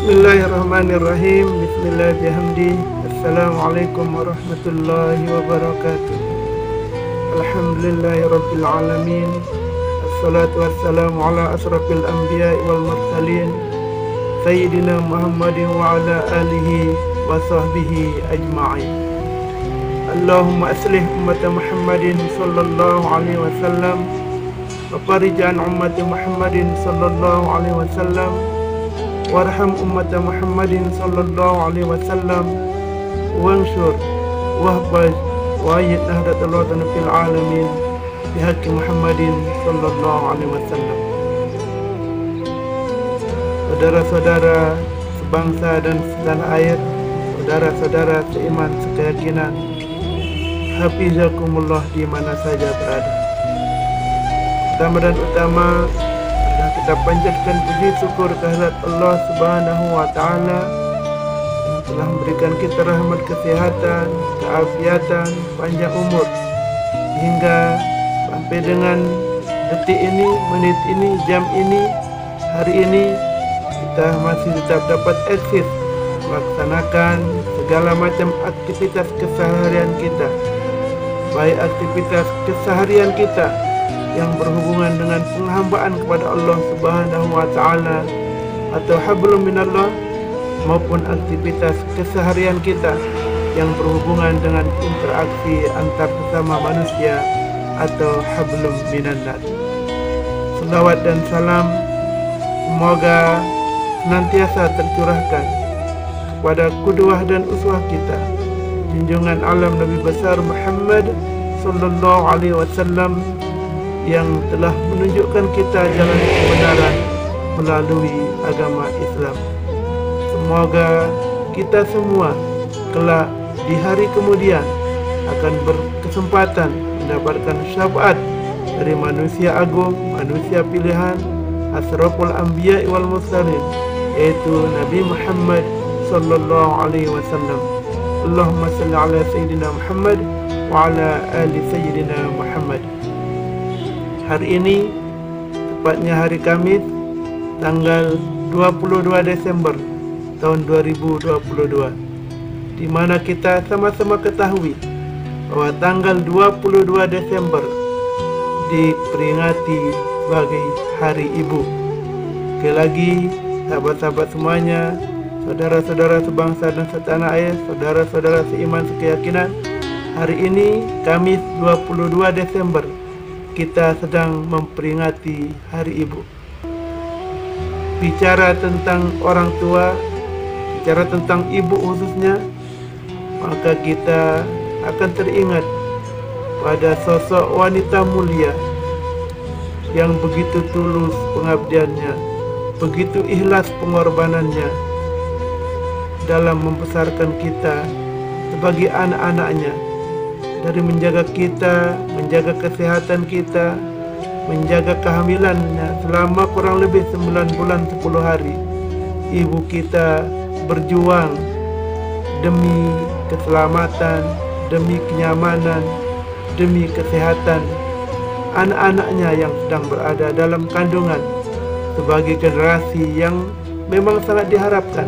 Bismillahirrahmanirrahim. Bismillahirrahmanirrahim. Assalamualaikum warahmatullahi wabarakatuh. Alhamdulillahirabbil alamin. Assalatu wassalamu ala asrafil anbiya'i wal mursalin Sayyidina Muhammadin wa ala alihi wa sahbihi ajma'in. Allahumma aslih ummat Muhammadin sallallahu alaihi wasallam wa farij an ummat Muhammadin sallallahu alaihi wasallam warham ummat Muhammadin sallallahu alaihi wasallam wansur wahbaz wa ayyid nahdatul watan fil alamin bihaqqi Muhammadin sallallahu alaihi wasallam. Saudara-saudara sebangsa dan setanah air, saudara-saudara seiman sekeyakinan, hafizakumullah di mana saja berada. Pertama dan utama, kita panjatkan puji syukur kehadirat Allah Subhanahu wa Ta'ala yang telah memberikan kita rahmat kesehatan, keafiatan, panjang umur hingga sampai dengan detik ini, menit ini, jam ini, hari ini kita masih tetap dapat eksis melaksanakan segala macam aktivitas keseharian kita, baik aktivitas keseharian kita yang berhubungan dengan penghambaan kepada Allah Subhanahu wa Ta'ala atau hablum minallah, maupun aktivitas keseharian kita yang berhubungan dengan interaksi antar sesama manusia atau hablum minannas. Selawat dan salam semoga senantiasa tercurahkan kepada qudwah dan uswah kita, junjungan alam Nabi besar Muhammad sallallahu alaihi wasallam yang telah menunjukkan kita jalan kebenaran melalui agama Islam. Semoga kita semua kelak di hari kemudian akan berkesempatan mendapatkan syafaat dari manusia agung, manusia pilihan, asraful anbiya wal mursalin, yaitu Nabi Muhammad sallallahu alaihi wasallam. Allahumma salli ala sayyidina Muhammad wa ala ali sayyidina Muhammad. Hari ini, tepatnya hari Kamis, tanggal 22 Desember tahun 2022, di mana kita sama-sama ketahui bahwa tanggal 22 Desember diperingati sebagai Hari Ibu. Sekali lagi, sahabat-sahabat semuanya, saudara-saudara sebangsa dan setanah air, saudara-saudara seiman sekeyakinan, hari ini, Kamis 22 Desember, kita sedang memperingati Hari Ibu. Bicara tentang orang tua, bicara tentang ibu khususnya, maka kita akan teringat pada sosok wanita mulia yang begitu tulus pengabdiannya, begitu ikhlas pengorbanannya dalam membesarkan kita sebagai anak-anaknya, dari menjaga kita, menjaga kesehatan kita, menjaga kehamilannya selama kurang lebih 9 bulan 10 hari. Ibu kita berjuang demi keselamatan, demi kenyamanan, demi kesehatan anak-anaknya yang sedang berada dalam kandungan, sebagai generasi yang memang sangat diharapkan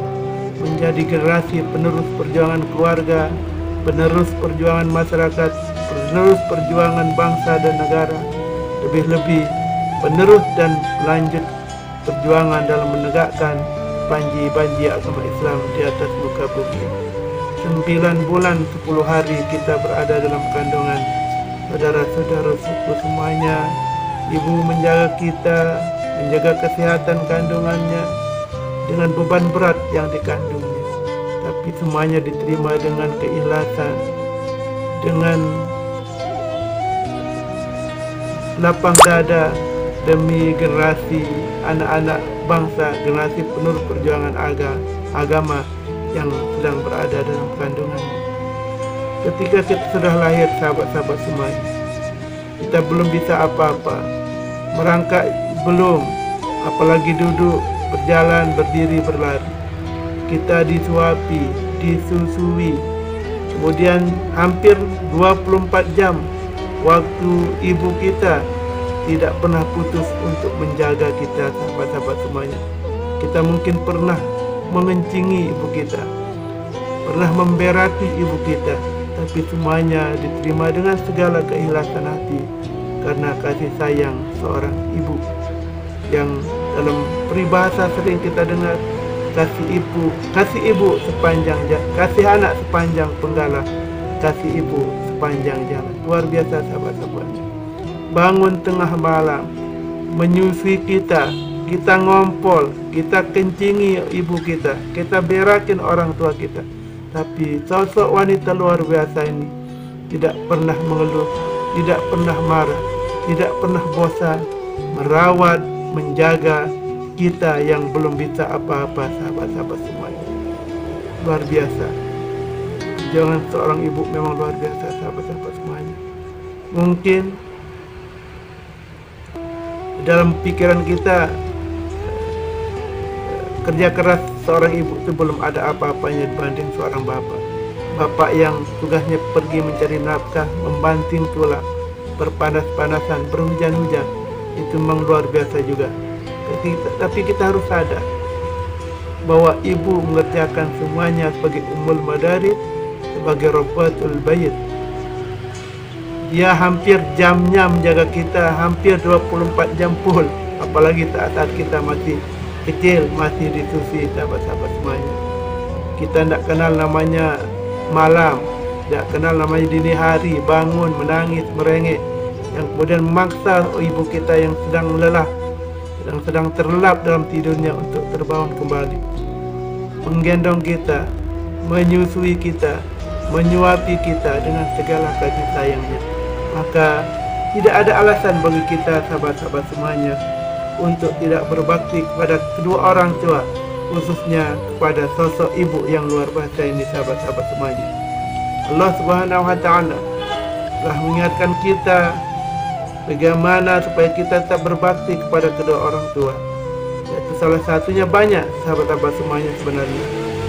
menjadi generasi penerus perjuangan keluarga, penerus perjuangan masyarakat, penerus perjuangan bangsa dan negara, lebih-lebih penerus dan lanjut perjuangan dalam menegakkan panji-panji agama Islam di atas muka bumi. 9 bulan 10 hari kita berada dalam kandungan. Saudara-saudara suku semuanya, ibu menjaga kita, menjaga kesehatan kandungannya dengan beban berat yang dikandungnya, tapi semuanya diterima dengan keikhlasan, dengan lapang dada demi generasi anak-anak bangsa, generasi penerus perjuangan agama yang sedang berada dalam kandungannya. Ketika kita sudah lahir, sahabat-sahabat semuanya, kita belum bisa apa-apa, merangkak belum, apalagi duduk, berjalan, berdiri, berlari. Kita disuapi, disusui, kemudian hampir 24 jam waktu ibu kita tidak pernah putus untuk menjaga kita, sahabat-sahabat semuanya. Kita mungkin pernah mengencingi ibu kita, pernah memberati ibu kita, tapi semuanya diterima dengan segala keikhlasan hati karena kasih sayang seorang ibu, yang dalam peribahasa sering kita dengar, kasih ibu sepanjang jalan, kasih anak sepanjang penggalah, kasih ibu sepanjang jalan. Luar biasa sahabat-sahabatnya. Bangun tengah malam, menyusui kita ngompol, kita kencingi ibu kita berakin orang tua kita. Tapi sosok wanita luar biasa ini tidak pernah mengeluh, tidak pernah marah, tidak pernah bosan merawat, menjaga kita yang belum bisa apa-apa, sahabat-sahabat semuanya. Luar biasa. Jangan seorang ibu memang luar biasa, sahabat-sahabat semuanya. Mungkin dalam pikiran kita kerja keras seorang ibu itu belum ada apa-apanya dibanding seorang bapak. Bapak yang tugasnya pergi mencari nafkah, membanting tulang, berpanas-panasan, berhujan-hujan, itu memang luar biasa juga. Tapi kita harus sadar bahwa ibu mengerjakan semuanya sebagai ummul madaris, sebagai rabbatul bait. Dia hampir jamnya menjaga kita, hampir 24 jam full. Apalagi saat kita masih kecil, masih disusui, sahabat-sahabat semuanya. Kita tidak kenal namanya malam, tidak kenal namanya dini hari, bangun, menangis, merengek, yang kemudian memaksa ibu kita yang sedang lelah, yang sedang terlelap dalam tidurnya untuk terbangun kembali, menggendong kita, menyusui kita, menyuapi kita dengan segala kasih sayangnya. Maka tidak ada alasan bagi kita, sahabat-sahabat semuanya, untuk tidak berbakti kepada kedua orang tua, khususnya kepada sosok ibu yang luar biasa ini, sahabat-sahabat semuanya. Allah Subhanahu wa Ta'ala telah mengingatkan kita bagaimana supaya kita tetap berbakti kepada kedua orang tua. Yaitu salah satunya banyak, sahabat-sahabat semuanya, sebenarnya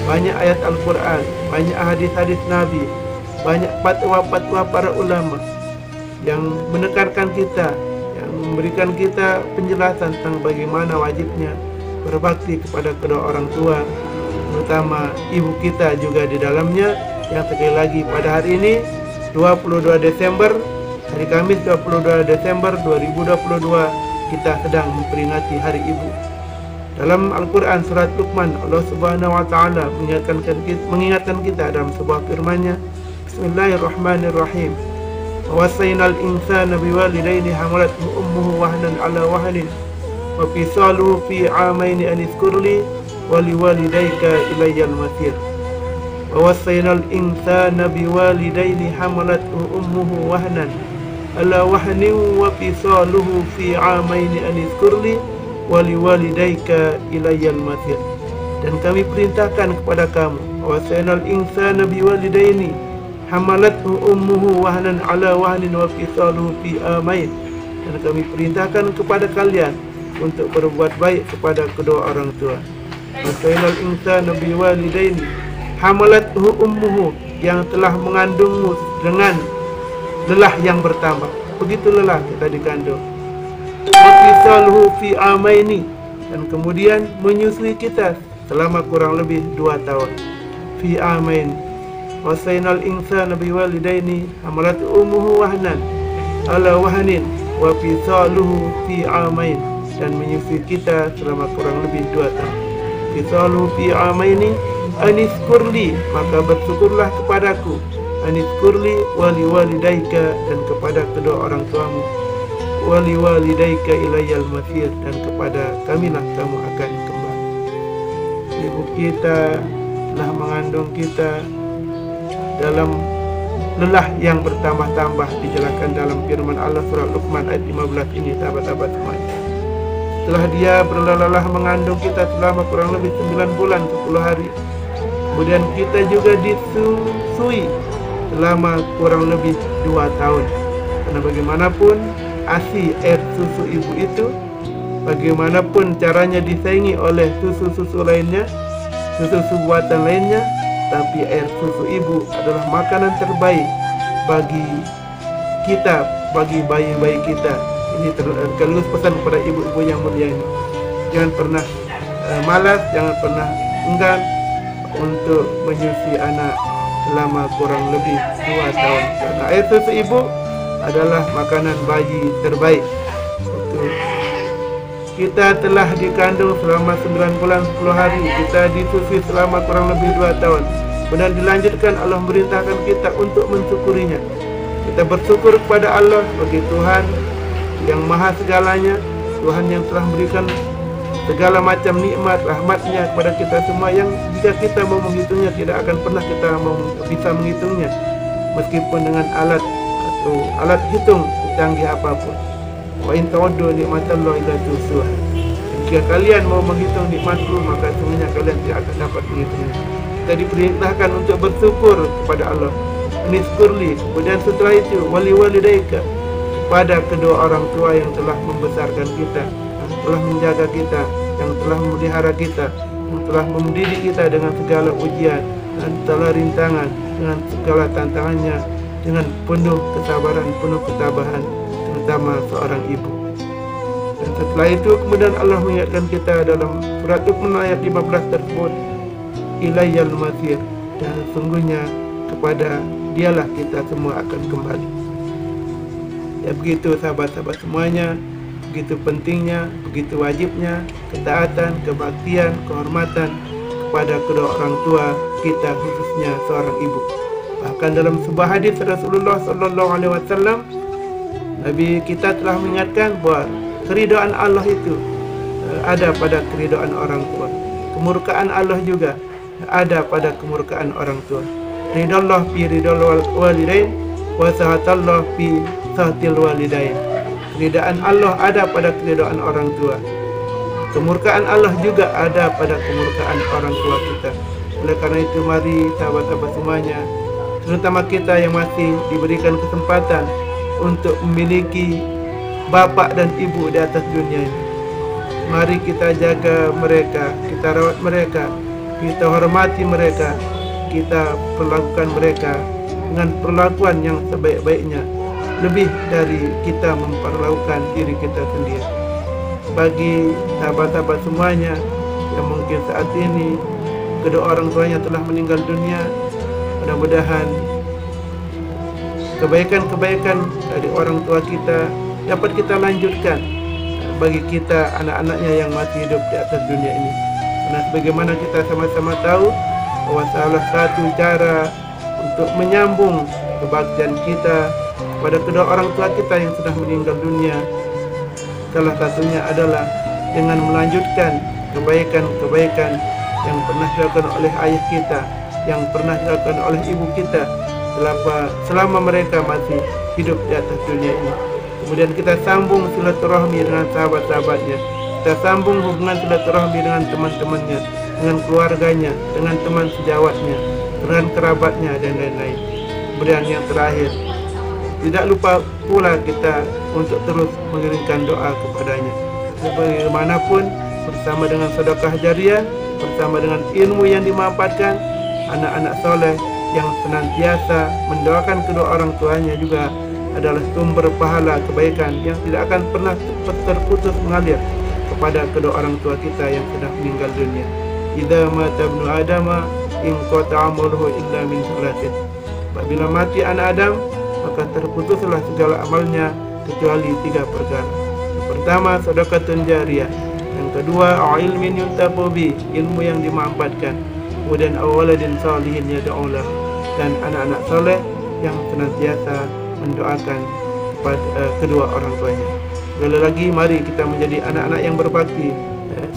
banyak ayat Al-Quran, banyak hadis-hadis Nabi, banyak fatwa-fatwa para ulama yang menekankan kita, yang memberikan kita penjelasan tentang bagaimana wajibnya berbakti kepada kedua orang tua, terutama ibu kita juga di dalamnya. Yang sekali lagi pada hari ini 22 Desember, hari Kamis 22 Desember 2022, kita sedang memperingati Hari Ibu. Dalam Al-Quran surat Luqman, Allah Subhanahu wa Ta'ala mengingatkan kita dalam sebuah firman-Nya, Bismillahirrahmanirrahim. Wasainal insana biwalidayni hamalathu ummuhu wahnan ala wahnin wa fisaluhu fi amaini an iskurli wa liwalidayka ilayyal masir. Wasainal insana biwalidayni hamalathu ummuhu wahnan ala wahnin wa fisaluhu fi amaini an iskurli wa liwalidayka ilayyal masir. Dan kami perintahkan kepada kamu, wasainal insana biwalidayni hamalathu ummuhu wahnan ala wahnin wa fisaluhu fi amain. Dan kami perintahkan kepada kalian untuk berbuat baik kepada kedua orang tua. Wasainal insana biwalidayni hamalathu ummuhu, yang telah mengandungmu dengan lelah yang bertambah. Begitu lelah kita dikandung. Wa fisaluhu fi amaini, dan kemudian menyusui kita selama kurang lebih 2 tahun. Fi amain. Wasainal insana biwalidaini hamalathu ummuhu wahnan ala wahnin wa fisaluhu fi amain, dan menyusui kita selama kurang lebih 2 tahun. Fisaluhu fi amaini aniskurli, maka bersyukurlah kepadaku, aniskurli wali walidaika, dan kepada kedua orang tuamu, wali walidaika ilayyal masir, dan kepada kamilah kamu akan kembali. Ibu kita telah mengandung kita dalam lelah yang bertambah-tambah, dijelaskan dalam firman Allah surah Luqman ayat 15 ini, sahabat-sahabat semuanya. Setelah dia berlelah mengandung kita selama kurang lebih 9 bulan 10 hari, kemudian kita juga disusui selama kurang lebih 2 tahun. Karena bagaimanapun ASI air susu ibu itu, bagaimanapun caranya disaingi oleh susu-susu lainnya, susu-susu buatan lainnya, tapi air susu ibu adalah makanan terbaik bagi kita, bagi bayi-bayi kita. Ini sekaligus pesan kepada ibu-ibu yang mulia ini. Jangan pernah malas, jangan pernah enggan untuk menyusui anak selama kurang lebih 2 tahun. Karena air susu ibu adalah makanan bayi terbaik. Itu kita telah dikandung selama 9 bulan 10 hari, kita disusui selama kurang lebih 2 tahun. Kemudian dilanjutkan Allah merintahkan kita untuk mensyukurinya. Kita bersyukur kepada Allah sebagai Tuhan yang maha segalanya, Tuhan yang telah memberikan segala macam nikmat rahmatnya kepada kita semua, yang jika kita mau menghitungnya tidak akan pernah kita bisa menghitungnya, meskipun dengan alat atau alat hitung secanggih apapun. Wa in ta'uddu ni'matallahi la tuhsuha. Jika kalian mau menghitung nikmatku, maka semuanya kalian tidak akan dapat menghitungnya. Kita diperintahkan untuk bersyukur kepada Allah. Niskurli, kemudian setelah itu wali walidaika, kepada kedua orang tua yang telah membesarkan kita, yang telah menjaga kita, yang telah memelihara kita, yang telah mendidik kita dengan segala ujian dan segala rintangan, dengan segala tantangannya, dengan penuh kesabaran, penuh ketabahan, terutama seorang ibu. Dan setelah itu kemudian Allah mengingatkan kita dalam surat Luqman ayat 15 tersebut, ilayyal masir, dan sesungguhnya kepada dialah kita semua akan kembali. Ya begitu sahabat-sahabat semuanya, begitu pentingnya, begitu wajibnya ketaatan, kebaktian, kehormatan kepada kedua orang tua kita, khususnya seorang ibu. Bahkan dalam sebuah hadis Rasulullah SAW, Nabi kita telah mengingatkan bahwa keridhaan Allah itu ada pada keridhaan orang tua, kemurkaan Allah juga ada pada kemurkaan orang tua. Ridallah fi ridal walidain wa sahatallah fi sahatil walidain. Keridaan Allah ada pada keridaan orang tua, kemurkaan Allah juga ada pada kemurkaan orang tua kita. Oleh karena itu mari sahabat-sahabat semuanya, terutama kita yang masih diberikan kesempatan untuk memiliki bapak dan ibu di atas dunia ini, mari kita jaga mereka, kita rawat mereka, kita hormati mereka, kita perlakukan mereka dengan perlakuan yang sebaik-baiknya, lebih dari kita memperlakukan diri kita sendiri. Bagi sahabat-sahabat semuanya yang mungkin saat ini kedua orang tuanya telah meninggal dunia, mudah-mudahan kebaikan-kebaikan dari orang tua kita dapat kita lanjutkan bagi kita anak-anaknya yang masih hidup di atas dunia ini. Karena sebagaimana kita sama-sama tahu bahwa salah satu cara untuk menyambung kebaktian kita kepada kedua orang tua kita yang sudah meninggal dunia, salah satunya adalah dengan melanjutkan kebaikan-kebaikan yang pernah dilakukan oleh ayah kita, yang pernah dilakukan oleh ibu kita selama mereka masih hidup di atas dunia ini. Kemudian kita sambung silaturahmi dengan sahabat-sahabatnya, kita sambung hubungan silaturahmi dengan teman-temannya, dengan keluarganya, dengan teman sejawatnya, dengan kerabatnya, dan lain-lain. Kemudian yang terakhir, tidak lupa pula kita untuk terus mengirimkan doa kepadanya. Bagaimanapun, bersama dengan sedekah jariah, bersama dengan ilmu yang dimanfaatkan, anak-anak soleh yang senantiasa mendoakan kedua orang tuanya juga adalah sumber pahala kebaikan yang tidak akan pernah terputus mengalir kepada kedua orang tua kita yang sudah meninggal dunia. Idza mata ibnu adama in qata'a amaluhu illa min salatin. Apabila mati anak Adam, maka terputuslah segala amalnya kecuali 3 perkara. Yang pertama, sedekahun jariyah. Yang kedua, ilmin yuntafu bi, ilmu yang dimanfaatkan. Kemudian awaladin salihin yad'ulah, dan anak-anak soleh yang senantiasa mendoakan kepada kedua orang tuanya. Sekali lagi, mari kita menjadi anak-anak yang berbakti,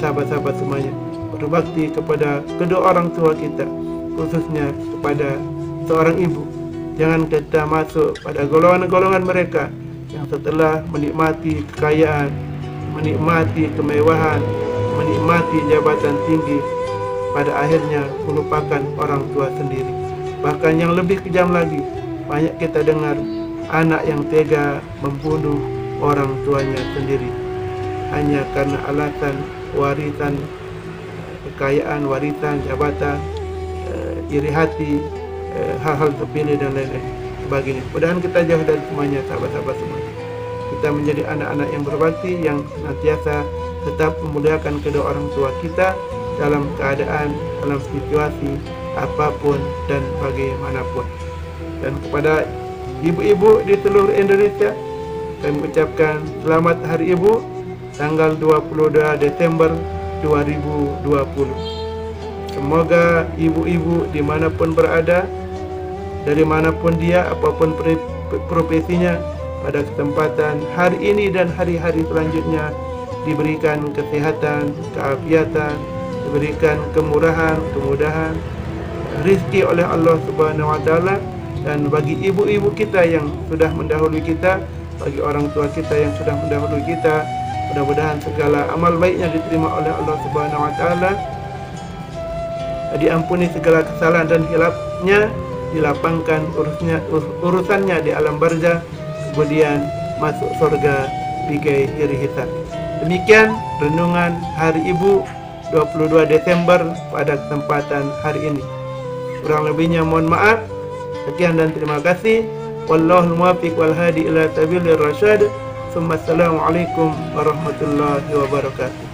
sahabat-sahabat semuanya, berbakti kepada kedua orang tua kita, khususnya kepada seorang ibu. Jangan kita masuk pada golongan-golongan mereka yang setelah menikmati kekayaan, menikmati kemewahan, menikmati jabatan tinggi, pada akhirnya melupakan orang tua sendiri. Bahkan yang lebih kejam lagi, banyak kita dengar anak yang tega membunuh orang tuanya sendiri hanya karena alasan warisan kekayaan, warisan jabatan, iri hati, hal-hal terpilih dan lain-lain sebagainya. Mudah-mudahan kita jauh dari semuanya, sahabat-sahabat semuanya. Kita menjadi anak-anak yang berbakti, yang senantiasa tetap memuliakan kedua orang tua kita, dalam keadaan, dalam situasi apapun dan bagaimanapun. Dan kepada ibu-ibu di seluruh Indonesia, kami ucapkan selamat Hari Ibu tanggal 22 Desember 2020. Semoga ibu-ibu dimanapun berada, dari manapun dia, apapun profesinya, pada kesempatan hari ini dan hari-hari selanjutnya diberikan kesehatan, keafiatan, diberikan kemurahan, kemudahan, rizki oleh Allah Subhanahu wa Ta'ala. Dan bagi ibu-ibu kita yang sudah mendahului kita, bagi orang tua kita yang sudah mendahului kita, mudah-mudahan segala amal baiknya diterima oleh Allah Subhanahu wa Ta'ala, diampuni segala kesalahan dan hilafnya, dilapangkan urusannya di alam barzah, kemudian masuk surga bighairi hisab. Demikian renungan Hari Ibu 22 Desember pada kesempatan hari ini. Kurang lebihnya mohon maaf. Sekian dan terima kasih. Wallahul muwaffiq wal hadi ila sabilir rasyad. Assalamualaikum warahmatullahi wabarakatuh.